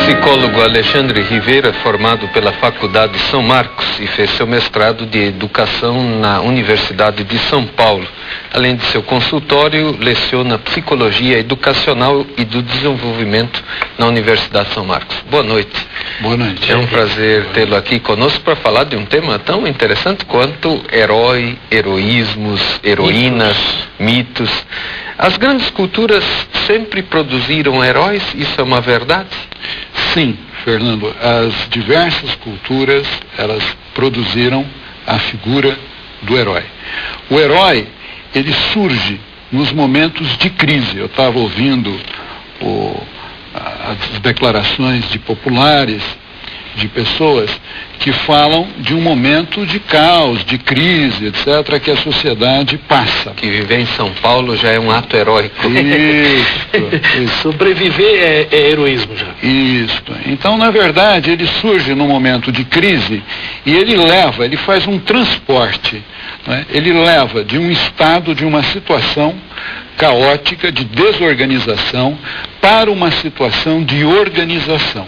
psicólogo Alexandre Rivera, formado pela Faculdade São Marcos e fez seu mestrado de Educação na Universidade de São Paulo. Além de seu consultório, leciona Psicologia Educacional e do Desenvolvimento na Universidade São Marcos. Boa noite. Boa noite. É um prazer tê-lo aqui conosco para falar de um tema tão interessante quanto herói, heroísmos, heroínas, mitos. As grandes culturas sempre produziram heróis, isso é uma verdade? Sim, Fernando. As diversas culturas, elas produziram a figura do herói. O herói, ele surge nos momentos de crise. Eu estava ouvindo as declarações de populares, de pessoas que falam de um momento de caos, de crise, etc., que a sociedade passa. Que viver em São Paulo já é um ato heróico. Isso. Sobreviver é heroísmo já. Isso. Então, na verdade, ele surge num momento de crise e ele faz um transporte, né? Ele leva de um estado, de uma situação caótica, de desorganização, para uma situação de organização.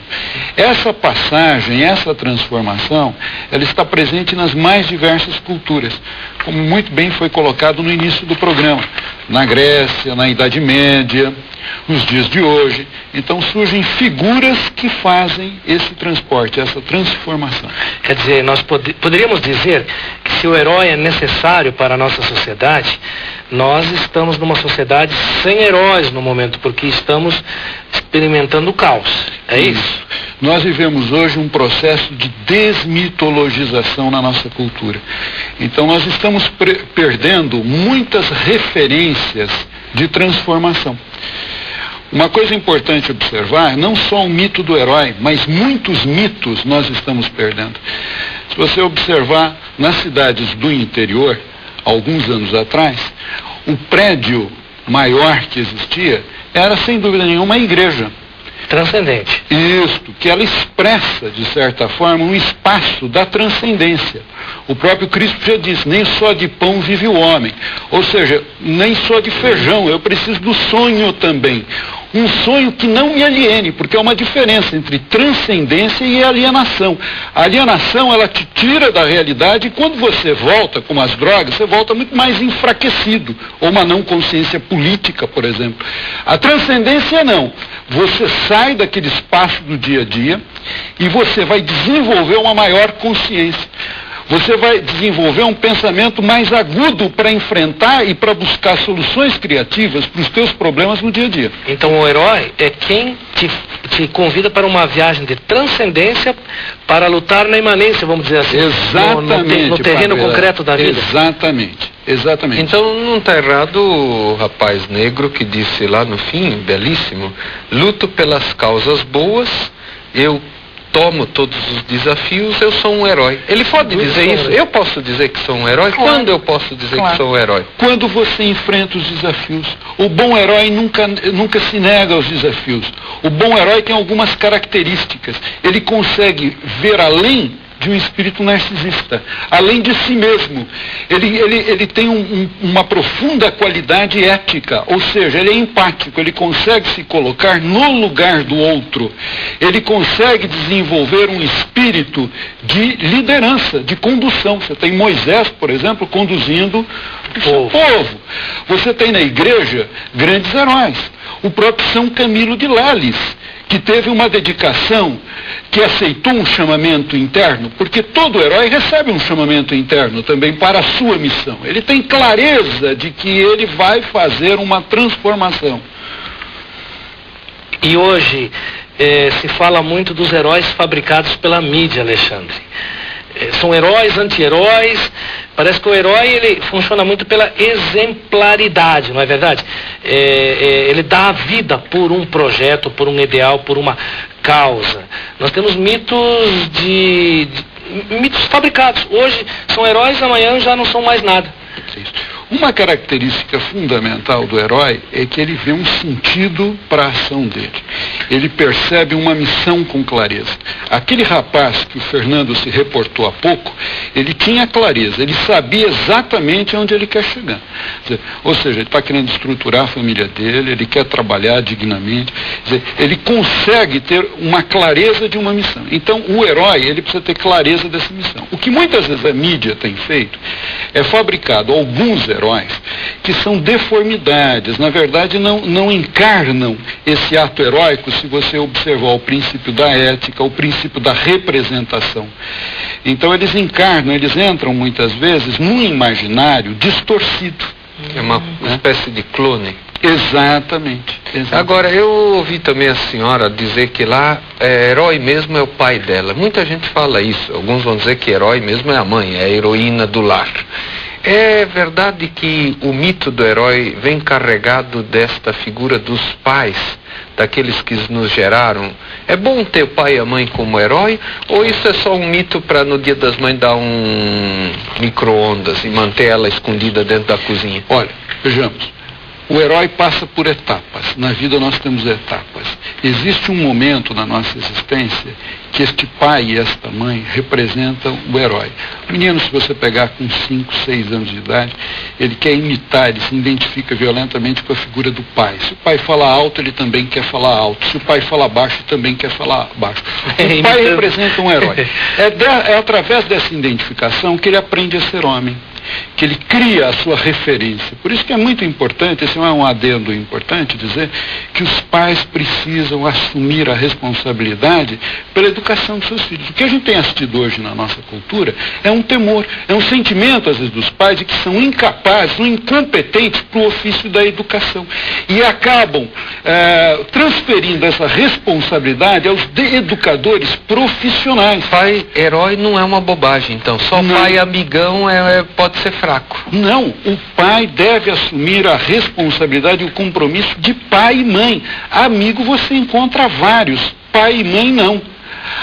Essa passagem, essa transformação, ela está presente nas mais diversas culturas, como muito bem foi colocado no início do programa, na Grécia, na Idade Média, nos dias de hoje. Então surgem figuras que fazem esse transporte, essa transformação. Quer dizer, nós poderíamos dizer que se o herói é necessário para a nossa sociedade, nós estamos numa sociedade sem heróis no momento, porque estamos experimentando o caos. É isso? Nós vivemos hoje um processo de desmitologização na nossa cultura. Então nós estamos perdendo muitas referências de transformação. Uma coisa importante observar, não só o mito do herói, mas muitos mitos nós estamos perdendo. Se você observar nas cidades do interior, alguns anos atrás, o prédio maior que existia era, sem dúvida nenhuma, a igreja. Transcendente. Isso, que ela expressa, de certa forma, um espaço da transcendência. O próprio Cristo já disse, nem só de pão vive o homem. Ou seja, nem só de feijão, eu preciso do sonho também. Um sonho que não me aliene, porque é uma diferença entre transcendência e alienação. A alienação, ela te tira da realidade e quando você volta, como as drogas, você volta muito mais enfraquecido, ou uma não consciência política, por exemplo. A transcendência não. Você sai daquele espaço do dia a dia e você vai desenvolver uma maior consciência. Você vai desenvolver um pensamento mais agudo para enfrentar e para buscar soluções criativas para os teus problemas no dia a dia. Então o herói é quem te convida para uma viagem de transcendência para lutar na imanência, vamos dizer assim. Exatamente. No terreno concreto da vida. Exatamente. Então não está errado o rapaz negro que disse lá no fim, belíssimo, luto pelas causas boas, eu tomo todos os desafios, eu sou um herói. Ele pode dizer isso? Eu posso dizer que sou um herói? Claro. Quando eu posso dizer que sou um herói? Quando você enfrenta os desafios. O bom herói nunca se nega aos desafios. O bom herói tem algumas características. Ele consegue ver além de um espírito narcisista, além de si mesmo. Ele tem uma profunda qualidade ética, ou seja, ele é empático, ele consegue se colocar no lugar do outro. Ele consegue desenvolver um espírito de liderança, de condução. Você tem Moisés, por exemplo, conduzindo o seu povo. Você tem na igreja grandes heróis. O próprio São Camilo de Leles, que teve uma dedicação, que aceitou um chamamento interno, porque todo herói recebe um chamamento interno também para a sua missão. Ele tem clareza de que ele vai fazer uma transformação. E hoje se fala muito dos heróis fabricados pela mídia, Alexandre. São heróis, anti-heróis. Parece que o herói ele funciona muito pela exemplaridade, não é verdade? Ele dá a vida por um projeto, por um ideal, por uma causa. Nós temos mitos mitos fabricados. Hoje são heróis, amanhã já não são mais nada. Uma característica fundamental do herói é que ele vê um sentido para a ação dele. Ele percebe uma missão com clareza. Aquele rapaz que o Fernando se reportou há pouco, ele tinha clareza, ele sabia exatamente onde ele quer chegar. Ou seja, ele está querendo estruturar a família dele, ele quer trabalhar dignamente, ele consegue ter uma clareza de uma missão. Então, o herói, ele precisa ter clareza dessa missão. O que muitas vezes a mídia tem feito é fabricado alguns heróis que são deformidades, na verdade não encarnam esse ato heróico se você observar o princípio da ética, o princípio da representação. Então eles encarnam, eles entram muitas vezes num imaginário distorcido. É uma espécie de clone. Exatamente. Agora, eu ouvi também a senhora dizer que lá herói mesmo é o pai dela. Muita gente fala isso. Alguns vão dizer que herói mesmo é a mãe, é a heroína do lar. É verdade que o mito do herói vem carregado desta figura dos pais, daqueles que nos geraram? É bom ter o pai e a mãe como herói, ou isso é só um mito para no Dia das Mães dar um micro-ondas e manter ela escondida dentro da cozinha? Olha, vejamos. O herói passa por etapas. Na vida nós temos etapas. Existe um momento na nossa existência que este pai e esta mãe representam o herói. O menino, se você pegar com 5, 6 anos de idade, ele quer imitar, ele se identifica violentamente com a figura do pai. Se o pai fala alto, ele também quer falar alto. Se o pai fala baixo, ele também quer falar baixo. O pai representa um herói. É através dessa identificação que ele aprende a ser homem, que ele cria a sua referência. Por isso que é muito importante, esse é um adendo importante, dizer que os pais precisam assumir a responsabilidade pela educação dos seus filhos. O que a gente tem assistido hoje na nossa cultura é um temor, é um sentimento, às vezes, dos pais de que são incapazes, são incompetentes para o ofício da educação. E acabam transferindo essa responsabilidade aos educadores profissionais. Pai herói não é uma bobagem, então. Só não. Pai amigão pode ser fraco. Não, o pai deve assumir a responsabilidade e o compromisso de pai e mãe. Amigo você encontra vários, pai e mãe não.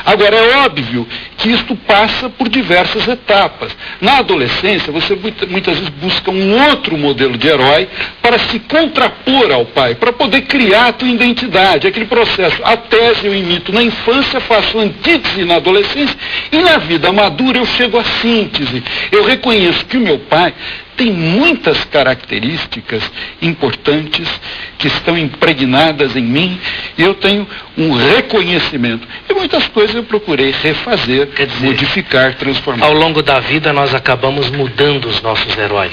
Agora, é óbvio que isto passa por diversas etapas. Na adolescência, você muitas vezes busca um outro modelo de herói para se contrapor ao pai, para poder criar a tua identidade. Aquele processo, a tese eu imito na infância, faço antítese na adolescência, e na vida madura eu chego à síntese. Eu reconheço que o meu pai tem muitas características importantes que estão impregnadas em mim, e eu tenho um reconhecimento. E muitas coisas eu procurei refazer, modificar, transformar. Ao longo da vida nós acabamos mudando os nossos heróis,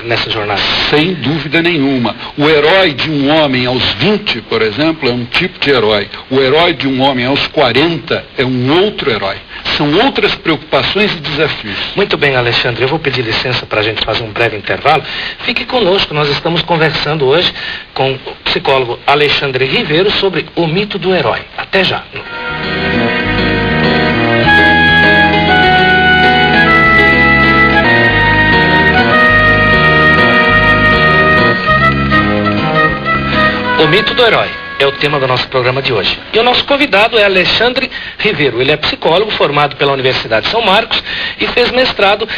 nessa jornada? Sem dúvida nenhuma. O herói de um homem aos 20, por exemplo, é um tipo de herói. O herói de um homem aos 40 é um outro herói. São outras preocupações e desafios. Muito bem, Alexandre, eu vou pedir licença para a gente fazer um breve intervalo. Fique conosco, nós estamos conversando hoje com o psicólogo Alexandre Ribeiro sobre o mito do herói. Até já. O mito do herói é o tema do nosso programa de hoje. E o nosso convidado é Alexandre Ribeiro. Ele é psicólogo formado pela Universidade de São Marcos e fez mestrado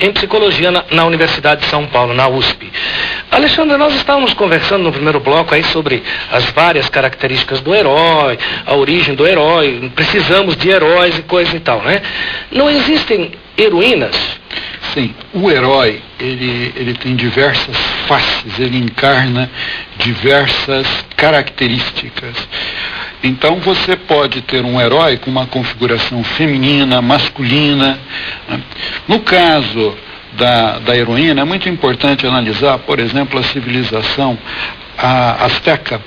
em psicologia na Universidade de São Paulo, na USP. Alexandre, nós estávamos conversando no primeiro bloco aí sobre as várias características do herói, a origem do herói, precisamos de heróis e coisa e tal, né? Não existem heroínas? Sim, o herói, ele tem diversas faces, ele encarna diversas características. Então você pode ter um herói com uma configuração feminina, masculina, né? No caso da heroína, é muito importante analisar, por exemplo, a civilização azteca,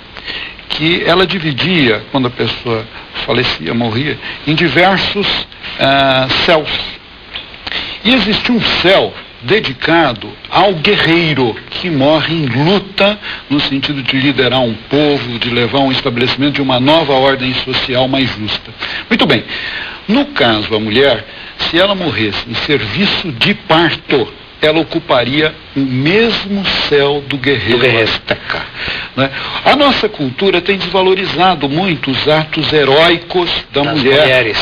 que ela dividia, quando a pessoa falecia, morria, em diversos céus. E existe um céu dedicado ao guerreiro que morre em luta, no sentido de liderar um povo, de levar um estabelecimento de uma nova ordem social mais justa. Muito bem, no caso a mulher, se ela morresse em serviço de parto, ela ocuparia o mesmo céu do guerreiro azteca, né? A nossa cultura tem desvalorizado muito os atos heróicos das mulheres.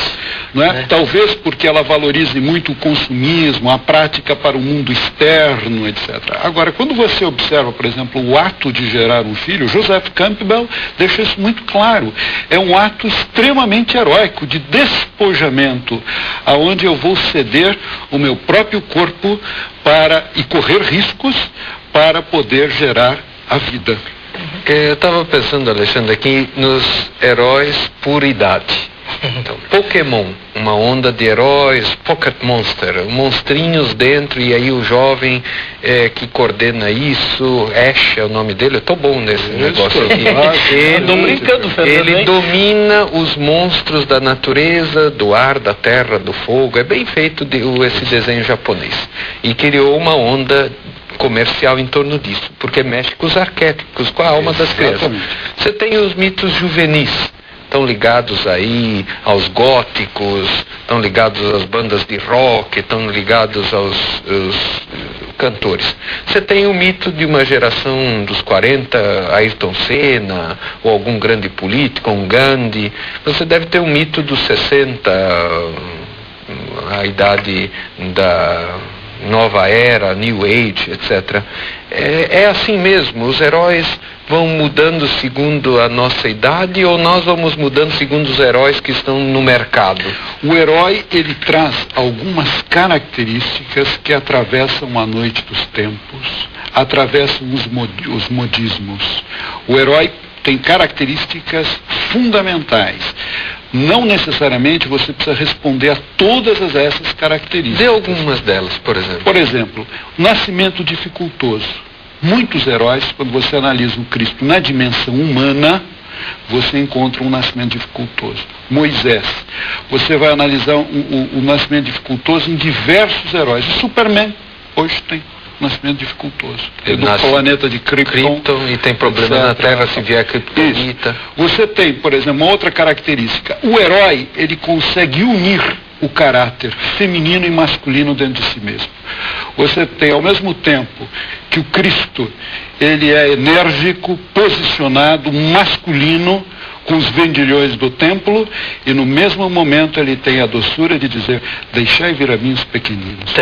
não é? Talvez porque ela valorize muito o consumismo, a prática para o mundo externo, etc. Agora, quando você observa, por exemplo, o ato de gerar um filho, Joseph Campbell deixa isso muito claro. É um ato extremamente heróico, de despojamento, aonde eu vou ceder o meu próprio corpo e correr riscos para poder gerar a vida. Eu estava pensando, Alexandre, aqui nos heróis por idade. Então, Pokémon, uma onda de heróis, Pocket Monster, monstrinhos dentro, e aí o jovem que coordena isso, Ash é o nome dele, eu tô bom nesse negócio aqui. Ele domina os monstros da natureza, do ar, da terra, do fogo, é bem feito esse desenho japonês. E criou uma onda comercial em torno disso, porque mexe com os arquétipos, com a alma das crianças. Você tem os mitos juvenis, estão ligados aí aos góticos, estão ligados às bandas de rock, estão ligados aos cantores. Você tem o mito de uma geração dos 40, Ayrton Senna, ou algum grande político, um Gandhi. Você deve ter um mito dos 60, a idade da nova era, New Age, etc. É assim mesmo, os heróis vão mudando segundo a nossa idade, ou nós vamos mudando segundo os heróis que estão no mercado? O herói, ele traz algumas características que atravessam a noite dos tempos, atravessam os modismos. O herói tem características fundamentais. Não necessariamente você precisa responder a todas essas características. Dê algumas delas, por exemplo. Por exemplo, nascimento dificultoso. Muitos heróis, quando você analisa o Cristo na dimensão humana, você encontra um nascimento dificultoso. Moisés, você vai analisar o nascimento dificultoso em diversos heróis. O Superman, hoje tem nascimento dificultoso. Ele do planeta de Krypton, e tem problema na Terra se vier Kryptonita. Você tem, por exemplo, uma outra característica. O herói, ele consegue unir o caráter feminino e masculino dentro de si mesmo. Você tem, ao mesmo tempo que o Cristo, ele é enérgico, posicionado, masculino, com os vendilhões do templo, e no mesmo momento ele tem a doçura de dizer: deixai vir a mim os pequeninos.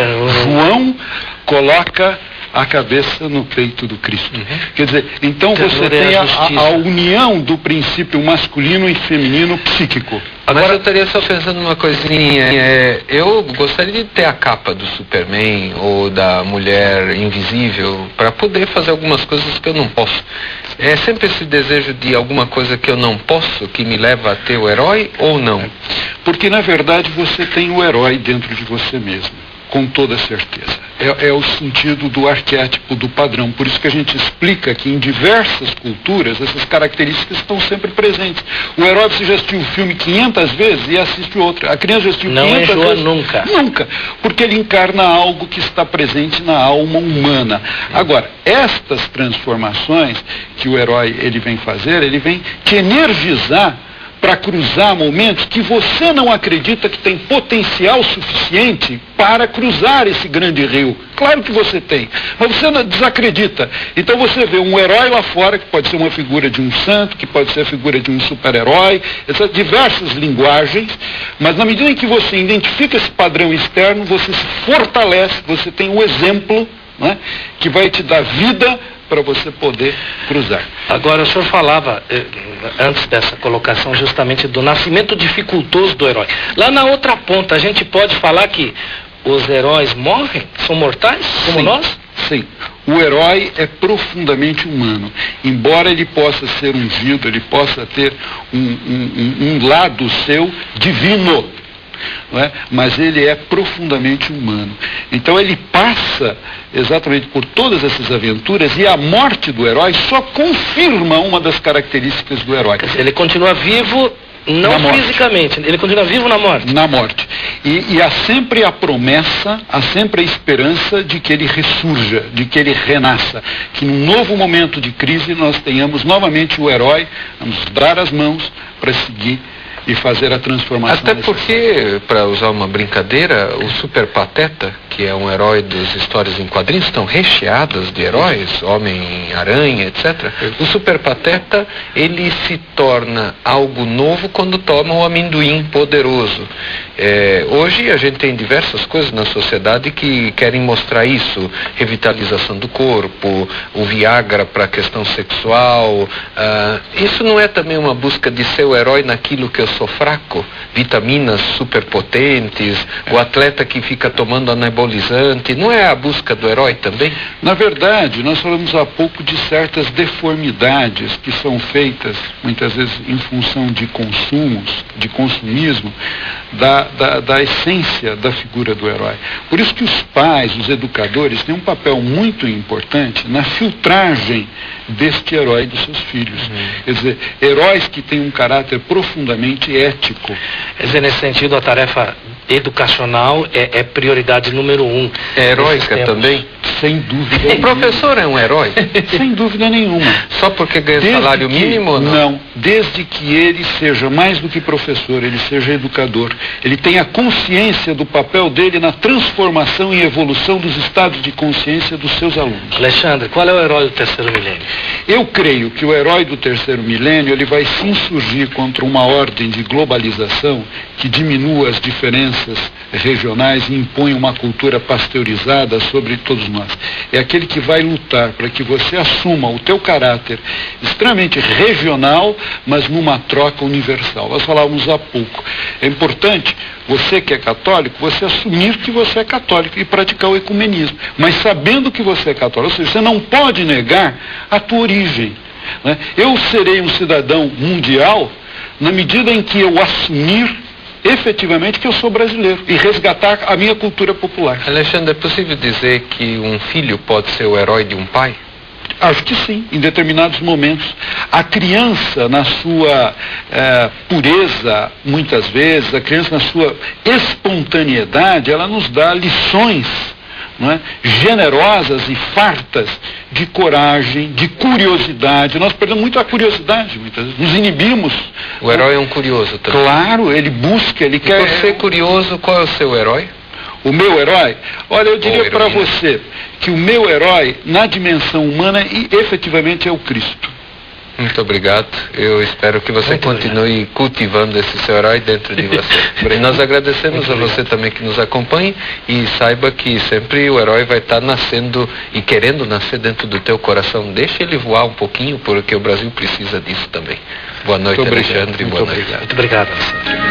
João coloca a cabeça no peito do Cristo. Quer dizer, então você tem a união do princípio masculino e feminino psíquico. Agora eu estaria só pensando numa coisinha, eu gostaria de ter a capa do Superman ou da Mulher Invisível para poder fazer algumas coisas que eu não posso. É sempre esse desejo de alguma coisa que eu não posso que me leva a ter o herói, ou não? Porque na verdade você tem o herói dentro de você mesmo, com toda certeza. É o sentido do arquétipo, do padrão. Por isso que a gente explica que em diversas culturas essas características estão sempre presentes. O herói, você já assistiu um filme 500 vezes e assiste outro. A criança já assistiu 500 vezes. Nunca. Nunca. Porque ele encarna algo que está presente na alma humana. Agora, estas transformações que o herói ele vem fazer, ele vem te energizar para cruzar momentos que você não acredita que tem potencial suficiente para cruzar esse grande rio. Claro que você tem, mas você não desacredita. Então você vê um herói lá fora, que pode ser uma figura de um santo, que pode ser a figura de um super-herói, diversas linguagens, mas na medida em que você identifica esse padrão externo, você se fortalece, você tem um exemplo, né, que vai te dar vida para você poder cruzar. Agora, o senhor falava, antes dessa colocação, justamente do nascimento dificultoso do herói. Lá na outra ponta, a gente pode falar que os heróis morrem? São mortais, como nós? Sim. O herói é profundamente humano. Embora ele possa ser ungido, ele possa ter um lado seu divino, não é? Mas ele é profundamente humano. Então ele passa exatamente por todas essas aventuras, e a morte do herói só confirma uma das características do herói. Ele continua vivo, não fisicamente, ele continua vivo na morte. Na morte. E há sempre a promessa, há sempre a esperança de que ele ressurja, de que ele renasça, que num novo momento de crise nós tenhamos novamente o herói, vamos dar as mãos para seguir e fazer a transformação. Até porque, para usar uma brincadeira, o Super Pateta, que é um herói das histórias em quadrinhos, estão recheadas de heróis, Homem-Aranha, etc. O Super Pateta, ele se torna algo novo quando toma o amendoim poderoso. Hoje a gente tem diversas coisas na sociedade que querem mostrar isso: revitalização do corpo, o Viagra para a questão sexual. Isso não é também uma busca de ser o herói naquilo que eu sou fraco? Vitaminas superpotentes, o atleta que fica tomando anabolizante, não é a busca do herói também? Na verdade, nós falamos há pouco de certas deformidades que são feitas, muitas vezes em função de consumismo, da essência da figura do herói. Por isso que os pais, os educadores, têm um papel muito importante na filtragem deste herói dos seus filhos. Quer dizer, heróis que têm um caráter profundamente ético. Quer dizer, nesse sentido, a tarefa educacional é prioridade número 1. É heróica também? Sem dúvida. O professor é um herói? Sem dúvida nenhuma. Só porque ganha salário mínimo ou não? Não, desde que ele seja mais do que professor, ele seja educador. Ele tenha consciência do papel dele na transformação e evolução dos estados de consciência dos seus alunos. Alexandre, qual é o herói do terceiro milênio? Eu creio que o herói do terceiro milênio ele vai se insurgir contra uma ordem de globalização que diminua as diferenças regionais e impõe uma cultura pasteurizada sobre todos nós. É aquele que vai lutar para que você assuma o teu caráter extremamente regional, mas numa troca universal. Nós falávamos há pouco. É importante, você que é católico, você assumir que você é católico e praticar o ecumenismo, mas sabendo que você é católico, ou seja, você não pode negar a tua origem, né? Eu serei um cidadão mundial na medida em que eu assumir efetivamente que eu sou brasileiro e resgatar a minha cultura popular. Alexandre, é possível dizer que um filho pode ser o herói de um pai? Acho que sim, em determinados momentos. A criança, na sua pureza, muitas vezes, a criança na sua espontaneidade, ela nos dá lições, não é? Generosas e fartas de coragem, de curiosidade. Nós perdemos muito a curiosidade, muitas vezes. Nos inibimos. O herói é um curioso também. Claro, ele busca, ele quer... Por ser curioso, qual é o seu herói? O meu herói? Olha, eu diria para você que o meu herói, na dimensão humana, efetivamente é o Cristo. Muito obrigado. Eu espero que você continue cultivando esse seu herói dentro de você. E nós agradecemos a você também que nos acompanha e saiba que sempre o herói vai estar nascendo e querendo nascer dentro do teu coração. Deixa ele voar um pouquinho, porque o Brasil precisa disso também. Boa noite, Alexandre. Muito obrigado, Alexandre.